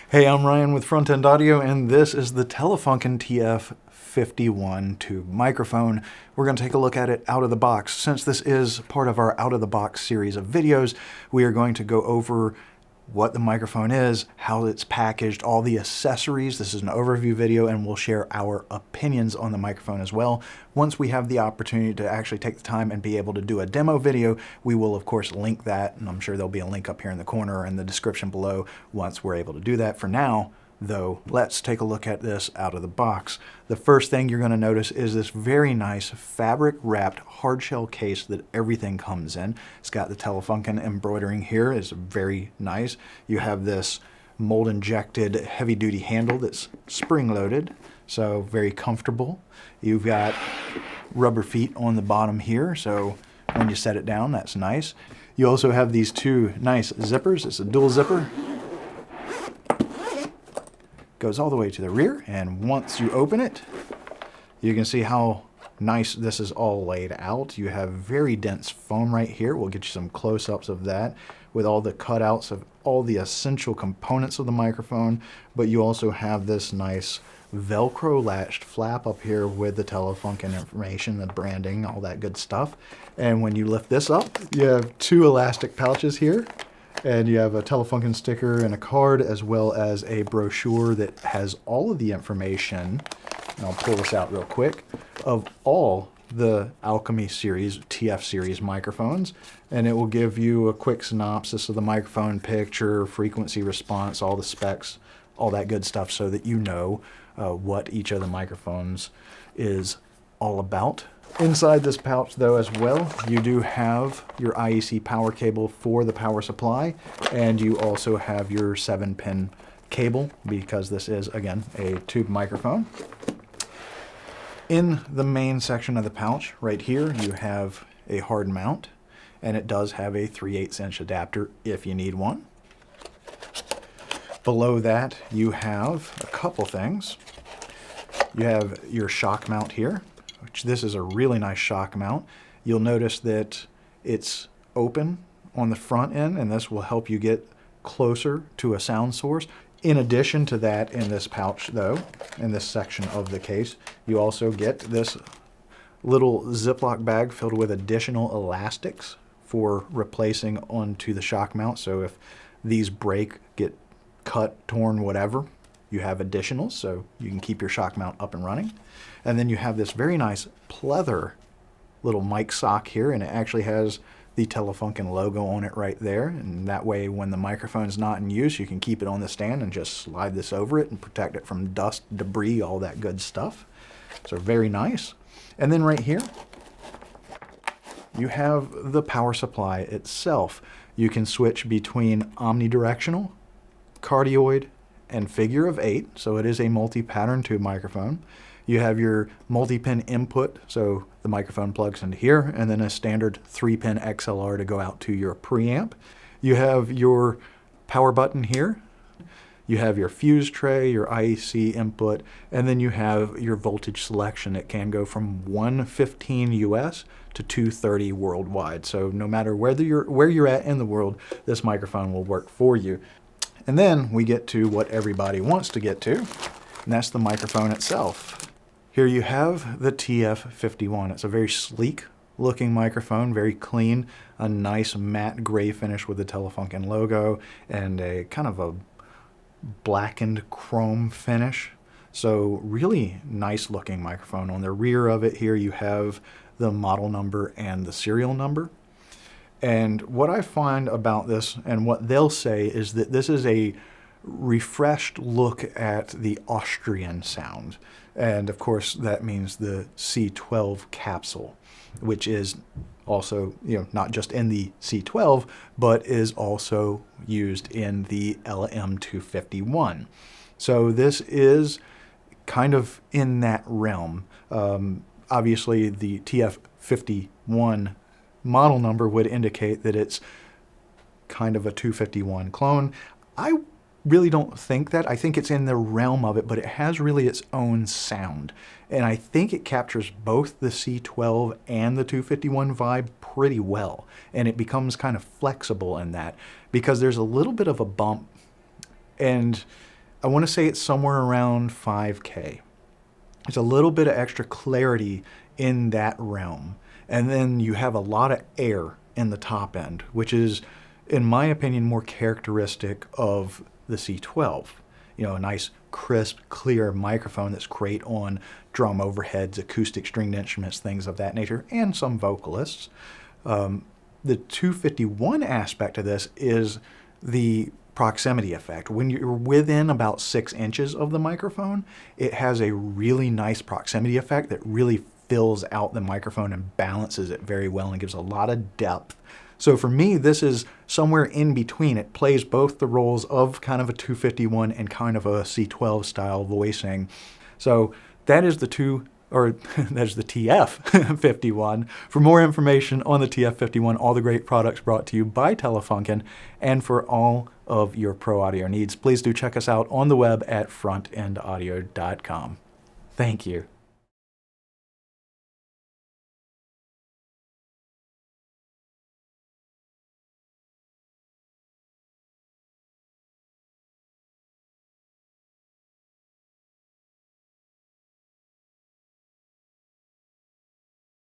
Hey, I'm Ryan with Front End Audio, and this is the Telefunken TF51 tube microphone. We're going to take a look at it out of the box. Since this is part of our out of the box series of videos, we are going to go over what the microphone is, how it's packaged, all the accessories. This is an overview video, and we'll share our opinions on the microphone as well. Once we have the opportunity to actually take the time and be able to do a demo video, we will of course link that, and I'm sure there'll be a link up here in the corner or in the description below once we're able to do that. For now, though, let's take a look at this out of the box. The first thing you're going to notice is this very nice fabric-wrapped hardshell case that everything comes in. It's got the Telefunken embroidering here. It's very nice. You have this mold-injected heavy-duty handle that's spring-loaded, so very comfortable. You've got rubber feet on the bottom here, so when you set it down, that's nice. You also have these two nice zippers. It's a dual zipper. Goes all the way to the rear, and once you open it, you can see how nice this is all laid out. You have very dense foam right here. We'll get you some close-ups of that with all the cutouts of all the essential components of the microphone, but you also have this nice Velcro latched flap up here with the Telefunken information, the branding, all that good stuff. And when you lift this up, you have two elastic pouches here. And you have a Telefunken sticker and a card, as well as a brochure that has all of the information, and I'll pull this out real quick, of all the Alchemy series, TF series microphones. And it will give you a quick synopsis of the microphone, picture, frequency response, all the specs, all that good stuff, so that you know what each of the microphones is all about. Inside this pouch, though, as well, you do have your IEC power cable for the power supply, and you also have your 7-pin cable, because this is, again, a tube microphone. In the main section of the pouch, right here, you have a hard mount, and it does have a 3/8" adapter if you need one. Below that, you have a couple things. You have your shock mount here, which this is a really nice shock mount. You'll notice that it's open on the front end, and this will help you get closer to a sound source. In addition to that, in this pouch, though, in this section of the case, you also get this little Ziploc bag filled with additional elastics for replacing onto the shock mount. So if these break, get cut, torn, whatever, you have additionals, so you can keep your shock mount up and running. And then you have this very nice pleather little mic sock here, and it actually has the Telefunken logo on it right there. And that way, when the microphone's not in use, you can keep it on the stand and just slide this over it and protect it from dust, debris, all that good stuff. So very nice. And then right here, you have the power supply itself. You can switch between omnidirectional, cardioid, and figure of 8, so it is a multi-pattern tube microphone. You have your multi-pin input, so the microphone plugs into here, and then a standard 3-pin XLR to go out to your preamp. You have your power button here. You have your fuse tray, your IEC input, and then you have your voltage selection. It can go from 115 US to 230 worldwide. So no matter where you're at in the world, this microphone will work for you. And then we get to what everybody wants to get to, and that's the microphone itself. Here you have the TF51. It's a very sleek looking microphone, very clean, a nice matte gray finish with the Telefunken logo, and a kind of a blackened chrome finish. So really nice looking microphone. On the rear of it here you have the model number and the serial number. And what I find about this, and what they'll say, is that this is a refreshed look at the Austrian sound. And of course, that means the C12 capsule, which is also, not just in the C12, but is also used in the ELA M 251. So this is kind of in that realm. Obviously, the TF51 model number would indicate that it's kind of a 251 clone. I really don't think that. I think it's in the realm of it, but it has really its own sound. And I think it captures both the C12 and the 251 vibe pretty well. And it becomes kind of flexible in that, because there's a little bit of a bump, and I want to say it's somewhere around 5K. It's a little bit of extra clarity in that realm. And then you have a lot of air in the top end, which is, in my opinion, more characteristic of the C12. You know, a nice, crisp, clear microphone that's great on drum overheads, acoustic stringed instruments, things of that nature, and some vocalists. The 251 aspect of this is the proximity effect. When you're within about 6 inches of the microphone, it has a really nice proximity effect that really fills out the microphone and balances it very well and gives a lot of depth. So for me, this is somewhere in between. It plays both the roles of kind of a 251 and kind of a C12 style voicing. So that is the that's the TF51. For more information on the TF51, all the great products brought to you by Telefunken, and for all of your pro audio needs, please do check us out on the web at frontendaudio.com. Thank you.